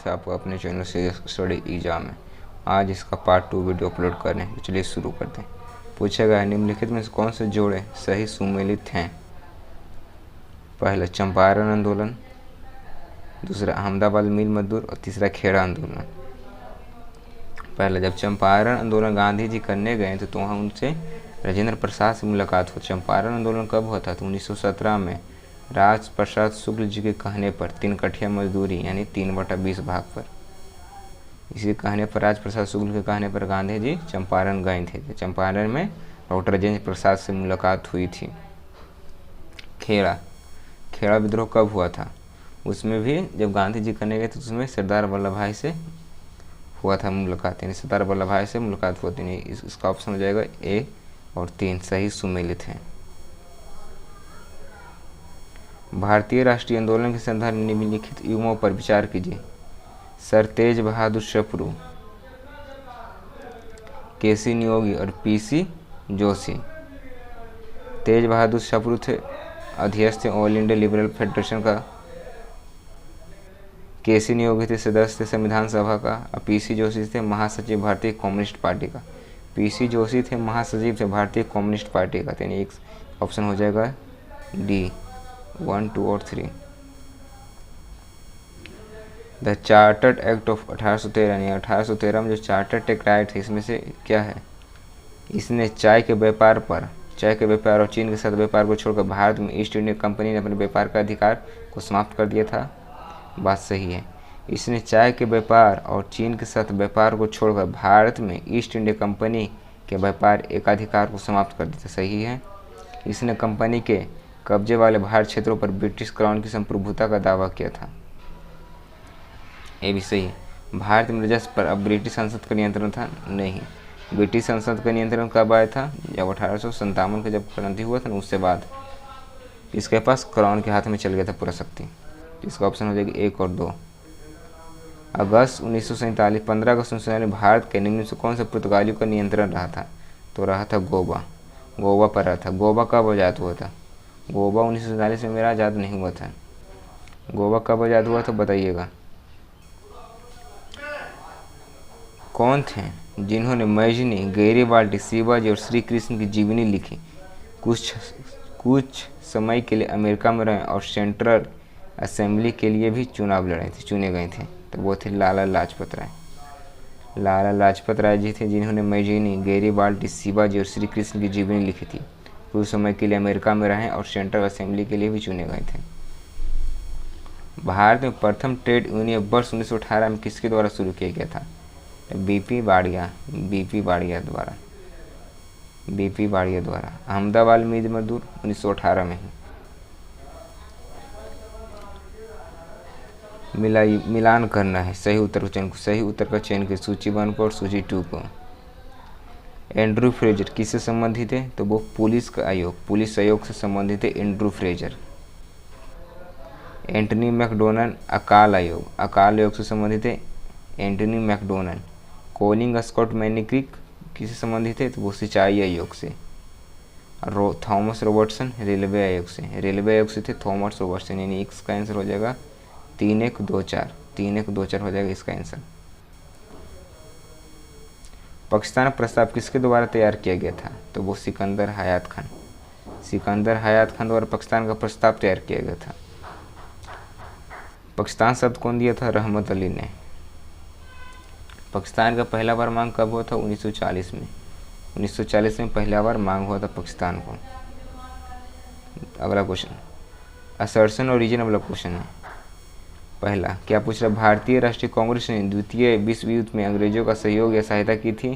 है आपको अपने चैनल से स्टडी एग्जाम में। आज इसका पार्ट 2 वीडियो अपलोड कर रहे हैं, तो चलिए शुरू करते हैं। पूछा गया है निम्नलिखित में से कौन से जोड़े सही सुमेलित हैं। पहला चंपारण आंदोलन, दूसरा अहमदाबाद मिल मजदूर और तीसरा खेड़ा आंदोलन। पहला, जब चंपारण आंदोलन गांधी जी करने गए तो वहाँ उनसे राजेंद्र प्रसाद से मुलाकात हुई। चंपारण आंदोलन कब हुआ था? तो 1917 में राज प्रसाद शुक्ल जी के कहने पर 3 कठिया मजदूरी यानी 3/20 भाग पर। इसी कहने पर राज प्रसाद शुक्ल के कहने पर गांधी जी चंपारण गए थे। चंपारण में डॉक्टर राजेंद्र प्रसाद से मुलाकात हुई थी। खेड़ा विद्रोह कब हुआ था? उसमें भी जब गांधी जी करने गए तो उसमें सरदार वल्लभ भाई से हुआ था मुलाकात, यानी सरदार वल्लभ भाई से मुलाकात हुआ थी। इसका ऑप्शन हो जाएगा ए और 3 सही सुमेलित हैं। भारतीय राष्ट्रीय आंदोलन के संदर्भ में निम्नलिखित युग्मों पर विचार कीजिए। सर तेज बहादुर सप्रू, केसी नियोगी और पीसी जोशी। तेज बहादुर सप्रू थे अध्यक्ष थे ऑल इंडिया लिबरल फेडरेशन का। केसी नियोगी थे सदस्य थे संविधान सभा का। और पीसी जोशी थे महासचिव भारतीय कम्युनिस्ट पार्टी का। पीसी जोशी थे महासचिव थे भारतीय कम्युनिस्ट पार्टी का। यानी एक ऑप्शन हो जाएगा डी 1, 2 और 3। द चार्टर्ड एक्ट ऑफ 1813 यानी 1813 में जो चार्टर्ड एक्ट आया था इसमें से क्या है? इसने चाय के व्यापार और चीन के साथ व्यापार को छोड़कर भारत में ईस्ट इंडिया कंपनी ने अपने व्यापार का अधिकार को समाप्त कर दिया था। बात सही है। इसने चाय के व्यापार और चीन के साथ व्यापार को छोड़कर भारत में ईस्ट इंडिया कंपनी के व्यापार एकाधिकार को समाप्त कर दिया था। सही है। इसने कंपनी के कब्जे वाले भारत क्षेत्रों पर ब्रिटिश क्राउन की संप्रभुता का दावा किया था। ये भी सही है। भारत में राजस्व पर अब ब्रिटिश संसद का नियंत्रण था? नहीं। ब्रिटिश संसद का नियंत्रण कब आया था? जब 1857 का जब क्रांति हुआ था ना, उससे बाद इसके पास क्राउन के हाथ में चल गया था पूरा शक्ति। इसका ऑप्शन हो जाएगा 1 और 2। 15 अगस्त 1947 भारत के निम्न से कौन से पुर्तगालियों का नियंत्रण रहा था? तो रहा था गोवा पर रहा था। गोवा कब आज़ाद हुआ था? गोवा 1947 में मेरा आज़ाद नहीं हुआ था। गोवा कब आज़ाद हुआ था बताइएगा। कौन थे जिन्होंने मैजनी, गैरीबाल्डी, शिवाजी और श्री कृष्ण की जीवनी लिखी? कुछ समय के लिए अमेरिका में रहे और सेंट्रल असेंबली के लिए भी चुने गए थे। तो वो थे लाला लाजपत राय जी थे जिन्होंने मैजनी, गैरीबाल्डी, शिवाजी और श्री कृष्ण की जीवनी लिखी थी। कुछ समय के लिए अमेरिका में रहे और सेंट्रल असेंबली के लिए भी चुने गए थे। भारत में प्रथम ट्रेड यूनियन वर्ष 1918 में किसके द्वारा शुरू किया गया था? बीपी बाड़िया द्वारा। अहमदाबाद मिल मजदूर 1918 में ही। मिलान करना है सही उत्तर का चयन की सूची 1 को और सूची 2 को। एंड्रू फ्रेजर किससे संबंधित है? तो वो पुलिस आयोग से संबंधित है एंड्रू फ्रेजर। एंटनी मैकडोनल्ड अकाल आयोग से संबंधित है एंटनी मैकडोनल्ड। कोलिंग स्कॉट मैनिक्रिक किससे संबंधित है? तो वो सिंचाई आयोग से। थॉमस रॉबर्टसन रेलवे आयोग से थे थॉमस रॉबर्टसन। यानी इसका आंसर हो जाएगा 3-1-2-4 हो जाएगा इसका आंसर। पाकिस्तान प्रस्ताव किसके द्वारा तैयार किया गया था? तो वो सिकंदर हयात खान द्वारा पाकिस्तान का प्रस्ताव तैयार किया गया था। पाकिस्तान शब्द कौन दिया था? रहमत अली ने। पाकिस्तान का पहला बार मांग कब हुआ था? 1940 में। 1940 में पहला बार मांग हुआ था पाकिस्तान को। अगला क्वेश्चन असर्शन और रीजन वाला क्वेश्चन है। पहला, क्या पूछ रहा? भारतीय राष्ट्रीय कांग्रेस ने द्वितीय विश्व युद्ध में अंग्रेजों का सहयोग या सहायता की थी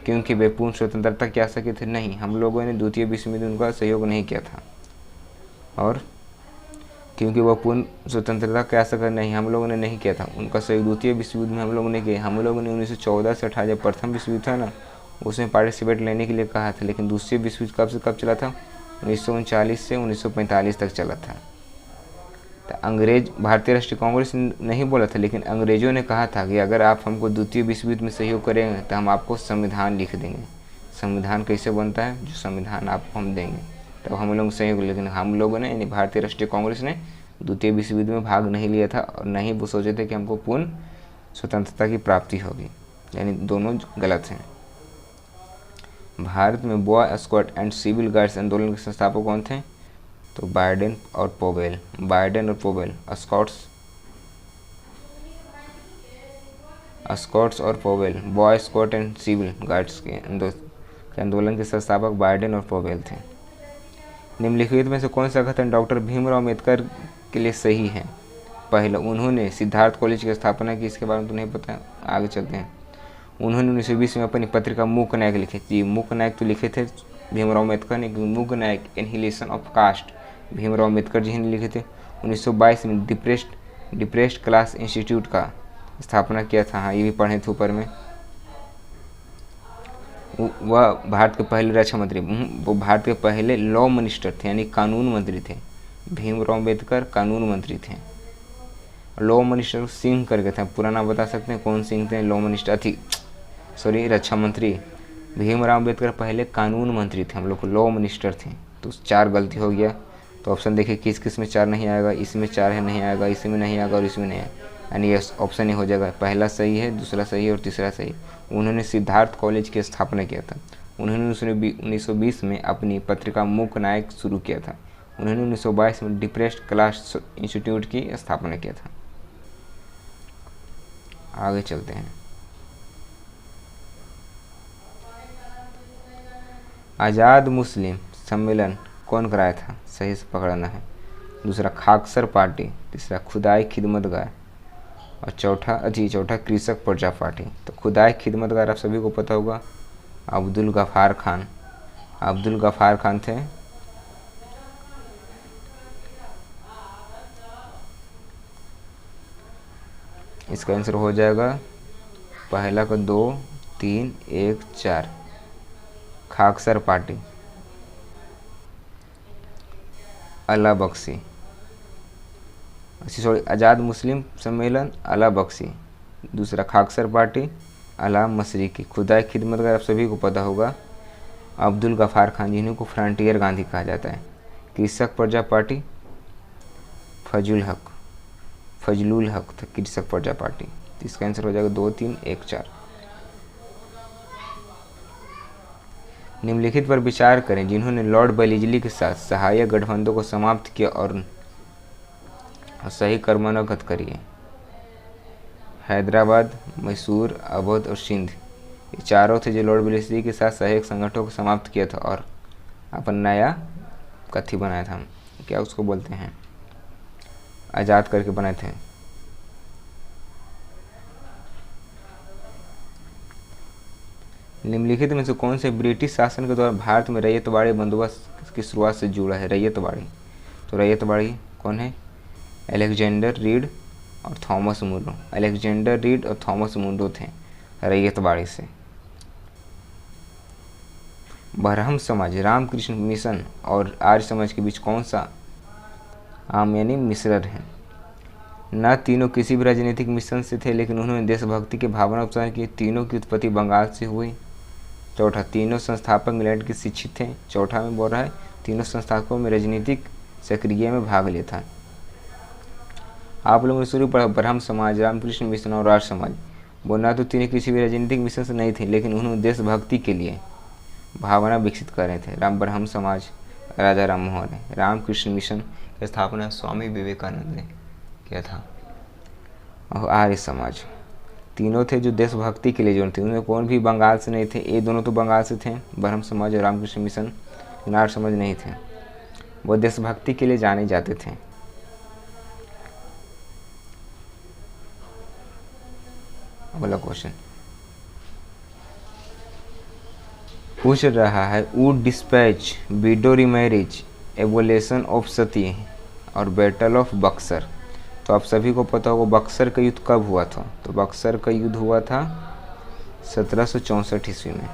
क्योंकि वे पूर्ण स्वतंत्रता के आशा थे? नहीं, हम लोगों ने द्वितीय विश्व युद्ध में उनका सहयोग नहीं किया था। और क्योंकि वह पूर्ण स्वतंत्रता के आशा कर नहीं, हम लोगों ने नहीं किया था उनका सहयोग। द्वितीय विश्व युद्ध में हम लोगों ने किया। हम लोगों ने 1914 से 18 जब प्रथम विश्व युद्ध था ना, उसमें पार्टिसिपेट लेने के लिए कहा था। लेकिन दूसरे विश्व युद्ध कब से कब चला था? 1939 से 1945 तक चला था। तो अंग्रेज भारतीय राष्ट्रीय कांग्रेस ने नहीं बोला था, लेकिन अंग्रेजों ने कहा था कि अगर आप हमको द्वितीय विश्व युद्ध में सहयोग करेंगे तो हम आपको संविधान लिख देंगे। संविधान कैसे बनता है? जो संविधान आपको हम देंगे तब हम लोग सहयोग। लेकिन हम लोगों ने यानी भारतीय राष्ट्रीय कांग्रेस ने द्वितीय विश्व युद्ध में भाग नहीं लिया था और नहीं वो सोचे थे कि हमको पूर्ण स्वतंत्रता की प्राप्ति होगी, यानी दोनों गलत हैं। भारत में boy scout and civil guards आंदोलन के संस्थापक कौन थे? तो बाइडेन और पोवेल। बाइडेन और पोवेल। स्कॉट्स और Powell, boy scout and civil guards के आंदोलन के संस्थापक बाइडेन और पोवेल थे। निम्नलिखित में से कौन सा कथन डॉक्टर भीमराव अम्बेडकर के लिए सही है? पहला, उन्होंने सिद्धार्थ कॉलेज की स्थापना की। इसके बारे में तो नहीं पता, आगे चलते हैं। उन्होंने 1920 में अपनी पत्रिका मूक नायक लिखी थी। मूक नायक तो लिखे थे भीमराव अम्बेडकर ने। Mook Nayak annihilation of caste Bhimrao Ambedkar ji ने लिखे थे। 1922 में डिप्रेस्ड क्लास इंस्टीट्यूट का स्थापना किया था। हाँ, ये भी पढ़े थे ऊपर में। वह भारत के पहले रक्षा मंत्री, वो भारत के पहले लॉ मिनिस्टर थे, यानी कानून मंत्री थे। भीमराव अम्बेडकर कानून मंत्री थे। लॉ मिनिस्टर सिंह करके थे, पूरा नाम बता सकते हैं कौन सिंह थे? लॉ मिनिस्टर रक्षा मंत्री। भीमराव अम्बेडकर पहले कानून मंत्री थे, हम लोग को लॉ मिनिस्टर थे। तो 4 गलती हो गया। तो ऑप्शन देखिए किस किस में 4 नहीं आएगा। इसमें 4 है, नहीं आएगा, इसमें नहीं आएगा और इसमें नहीं आएगा, यानी ये ऑप्शन ही हो जाएगा। पहला सही है, दूसरा सही है और तीसरा सही। उन्होंने सिद्धार्थ कॉलेज की स्थापना किया था। उन्होंने 1920 में अपनी पत्रिका मूक नायक शुरू किया था। उन्होंने 1922 में डिप्रेस्ड क्लास इंस्टीट्यूट की स्थापना किया था। आगे चलते हैं। आज़ाद मुस्लिम सम्मेलन कौन कराया था? सही से पकड़ना है। दूसरा खाकसर पार्टी, तीसरा खुदाई खिदमतगार और चौथा कृषक प्रजा पार्टी। तो खुदाई खिदमतगार आप सभी को पता होगा, अब्दुल गफ़ार खान थे। इसका आंसर हो जाएगा पहला का 2, 3, 1, 4 खाकसर पार्टी। अला बख्शी, आज़ाद मुस्लिम सम्मेलन अला बख्शी। दूसरा खाकसर पार्टी अला मशरिकी। खुदाई खिदमतगार आप सभी को पता होगा, अब्दुल गफ़ार खान, जिन्हीं को फ्रंटियर गांधी कहा जाता है। कृषक प्रजा पार्टी फजलुल हक था कृषक प्रजा पार्टी। तो इसका आंसर हो जाएगा 2, 3, 1, 4। निम्नलिखित पर विचार करें जिन्होंने लॉर्ड बेलिजली के साथ सहायक गठबंधन को समाप्त किया और सही क्रमानुगत करिए। हैदराबाद, मैसूर, अवध और सिंध, ये चारों थे जो लॉर्ड बेलिजली के साथ सहायक संगठनों को समाप्त किया था और अपन नया कथी बनाया था, क्या उसको बोलते हैं, आज़ाद करके बनाए थे। निम्नलिखित में से कौन से ब्रिटिश शासन के दौरान भारत में रैयतवाड़ी बंदोबस्त की शुरुआत से जुड़ा है? रैयतवाड़ी, तो रैयतवाड़ी कौन है? अलेक्जेंडर रीड और थॉमस मुंडो। अलेक्जेंडर रीड और थॉमस मुंडो थे रैयतवाड़ी से। ब्रह्म समाज, रामकृष्ण मिशन और आर्य समाज के बीच कौन सा आम यानी मिश्रण है? न तीनों किसी भी राजनीतिक मिशन से थे, लेकिन उन्होंने देशभक्ति की भावना उत्पन्न की। तीनों की उत्पत्ति बंगाल से हुई। चौथा, तीनों संस्थापक इंग्लैंड के शिक्षित थे। चौथा में बोल रहा है तीनों संस्थापकों में राजनीतिक सक्रिय में भाग लिया था। आप लोगों ने शुरू पढ़ा ब्रह्म समाज, रामकृष्ण मिशन और आर्य समाज। वो ना तो तीनों किसी भी राजनीतिक मिशन से नहीं थे, लेकिन उन्होंने देशभक्ति के लिए भावना विकसित कर रहे थे। ब्रह्म समाज राजा राम मोहन ने, रामकृष्ण मिशन की स्थापना स्वामी विवेकानंद ने किया था, और आर्य समाज तीनों थे जो देशभक्ति के लिए जुड़े थे। उनमें कौन भी बंगाल से नहीं थे, ये दोनों तो बंगाल से थे, ब्रह्म समाज और रामकृष्ण मिशन। आर्य समाज नहीं थे, वो देशभक्ति के लिए जाने जाते थे। अगला क्वेश्चन पूछ रहा है, wood dispatch, widow remarriage, evolution of sati और बैटल ऑफ बक्सर। तो आप सभी को पता होगा बक्सर का युद्ध कब हुआ था? तो बक्सर का युद्ध हुआ था 1764 ईस्वी में।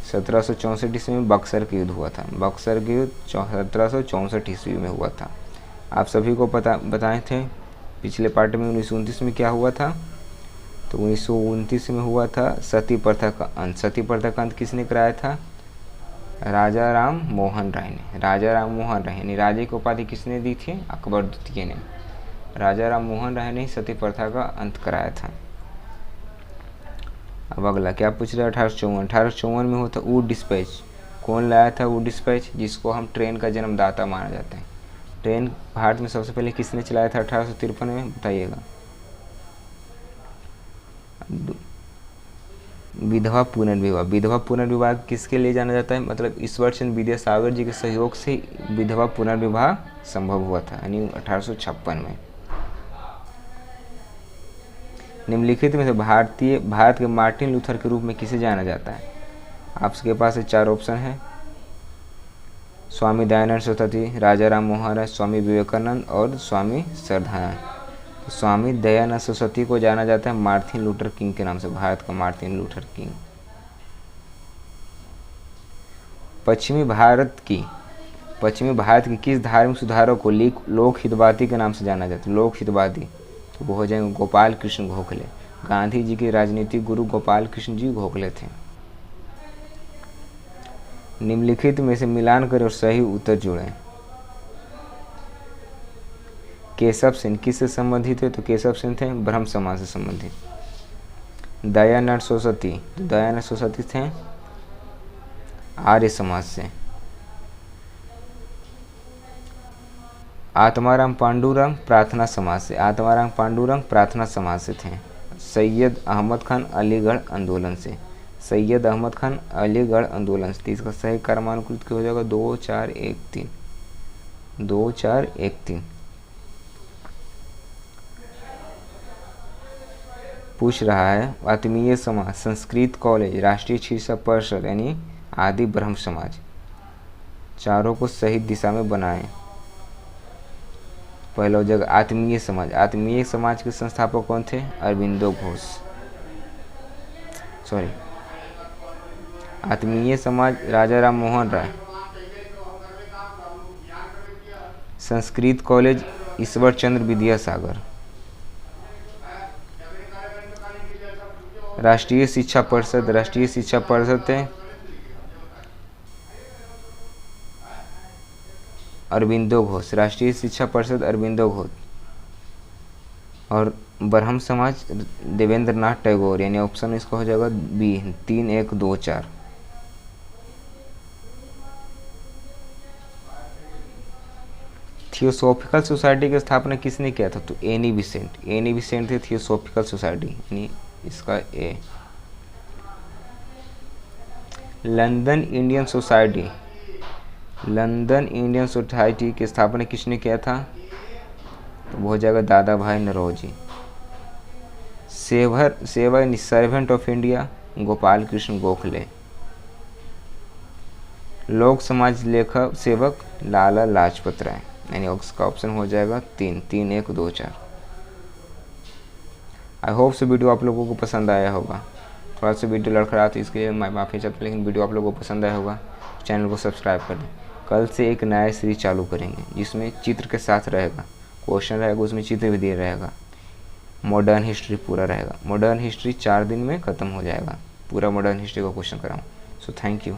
1764 ईस्वी में बक्सर का युद्ध हुआ था। बक्सर का युद्ध 1764 ईस्वी में हुआ था। आप सभी को बताए थे पिछले पार्ट में 1929 में क्या हुआ था? तो 1929 में हुआ था सती प्रथा का अंत। सती प्रथा का अंत किसने कराया था? राजा राम मोहन राय ने। राजा राम मोहन राय यानी राजे की उपाधि किसने दी थी? अकबर द्वितीय ने। राजा राम मोहन राय ने सती प्रथा का अंत कराया था। अब अगला क्या पूछ रहा है, 1854 में होता वुड डिस्पैच। कौन लाया था वुड डिस्पैच, जिसको हम ट्रेन का जन्मदाता माना जाता है। ट्रेन भारत में सबसे पहले किसने चलाया था 1853 में, बताइएगा। विधवा पुनर्विवाह। विधवा पुनर्विवाह किसके लिए जाना जाता है, मतलब ईश्वर चंद्र विद्यासागर जी के सहयोग से विधवा पुनर्विवाह संभव हुआ था, यानी 1856 में। निम्नलिखित में से भारत के मार्टिन लूथर के रूप में किसे जाना जाता है। आपके पास 4 ऑप्शन है, स्वामी दयानंद सरस्वती, राजा राम मोहन राय, स्वामी विवेकानंद और स्वामी श्रद्धानंद। तो स्वामी दयानंद सरस्वती को जाना जाता है मार्टिन लूथर किंग के नाम से, भारत का मार्टिन लूथर किंग। पश्चिमी भारत की किस धार्मिक सुधारक को लोक हितवादी के नाम से जाना जाता है, लोक हितवादी। तो वो हो जाएंगे गोपाल कृष्ण गोखले। गांधी जी के राजनीतिक गुरु गोपाल कृष्ण जी गोखले थे। निम्नलिखित में से मिलान करें और सही उत्तर जोड़ें। केशव सेन किससे संबंधित है, तो केशव सेन थे ब्रह्म समाज से संबंधित। दयानंद सरस्वती थे आर्य समाज से। आत्माराम पांडुरंग प्रार्थना समाज से थे। सैयद अहमद खान अलीगढ़ आंदोलन से। तो इसका सही क्रमानुकृत क्या हो जाएगा, 2 4 1 3। पूछ रहा है आत्मीय समाज, संस्कृत कॉलेज, राष्ट्रीय शिक्षा परिषद यानी आदि ब्रह्म समाज, चारों को सही दिशा में बनाएं। पहला हो जाएगा आत्मीय समाज के संस्थापक कौन थे, अरविंदो घोष। आत्मीय समाज राजा राम मोहन राय। संस्कृत कॉलेज ईश्वर चंद्र विद्यासागर। राष्ट्रीय शिक्षा परिषद थे अरविंदो घोष। और ब्रह्म समाज देवेंद्रनाथ टैगोर, यानी ऑप्शन इसका हो जाएगा बी 3 1 2 4। थियोसॉफिकल सोसाइटी की स्थापना किसने किया था, तो एनी बिसेंट थे थियोसॉफिकल सोसाइटी, यानी इसका ए। लंदन इंडियन सोसाइटी की स्थापना किसने किया था, तो वो हो जाएगा Dadabhai Naoroji. Servant of India Gopal Krishna Gokhale. लोक समाज लेखक सेवक लाला लाजपत राय, यानी उसका ऑप्शन हो जाएगा 3 1 2 4। आई होप से वीडियो आप लोगों को पसंद आया होगा। थोड़ा सा वीडियो लड़खड़ा तो इसके लिए मैं माफ़ी चाहता हूँ, लेकिन वीडियो आप लोगों को पसंद आया होगा। चैनल को सब्सक्राइब कर दें। कल से एक नया सीरीज चालू करेंगे जिसमें चित्र के साथ रहेगा, क्वेश्चन रहेगा, उसमें चित्र भी दिया रहेगा। मॉडर्न हिस्ट्री पूरा रहेगा। मॉडर्न हिस्ट्री 4 दिन में ख़त्म हो जाएगा, पूरा मॉडर्न हिस्ट्री का क्वेश्चन कराऊँ। So thank you.